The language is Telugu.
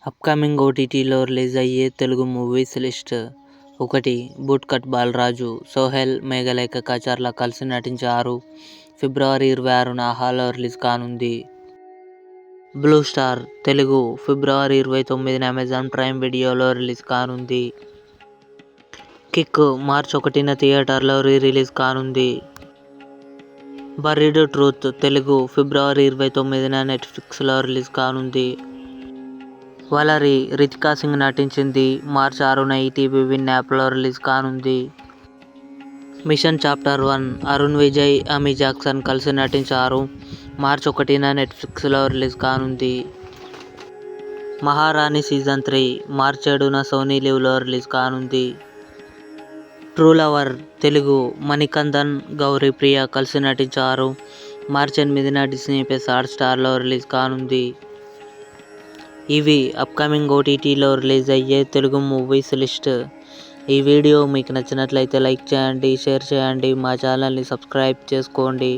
అప్కమింగ్ ఓటీటీలో రిలీజ్ అయ్యే Telugu movies list. 1. Boot cut Balaraju. Sohel, Meghalekha Kacharla కలిసి నటించారు. ఫిబ్రవరి 26న ఆహాలో రిలీజ్ కానుంది. బ్లూ స్టార్ తెలుగు ఫిబ్రవరి 29న అమెజాన్ ప్రైమ్ వీడియోలో రిలీజ్ కానుంది. కిక్ మార్చి 1న థియేటర్లో రిలీజ్ కానుంది. బరీడ్ ట్రూత్ తెలుగు ఫిబ్రవరి 29న నెట్ఫ్లిక్స్లో రిలీజ్ కానుంది. వలరి రితికా సింగ్ నటించింది. మార్చి 6న ఈటీవీ విన్ యాప్లో రిలీజ్ కానుంది. Mission chapter 1 Arun Vijay, Amy Jackson కలిసి నటించారు. మార్చి 1న నెట్ఫ్లిక్స్లో రిలీజ్ కానుంది. మహారాణి సీజన్ 3 మార్చి 7న సోనీ లివ్లో రిలీజ్ కానుంది. ట్రూ లవర్ తెలుగు మణికందన్, గౌరీ ప్రియ కలిసి నటించారు. మార్చి 8న డిస్నీ ప్లస్ హాట్స్టార్లో రిలీజ్ కానుంది. ఇవి అప్కమింగ్ ఓటీటీలో రిలీజ్ అయ్యే తెలుగు మూవీస్ లిస్ట్. ఈ వీడియో మీకు నచ్చినట్లయితే లైక్ చేయండి, షేర్ చేయండి, మా ఛానల్ని సబ్స్క్రైబ్ చేసుకోండి.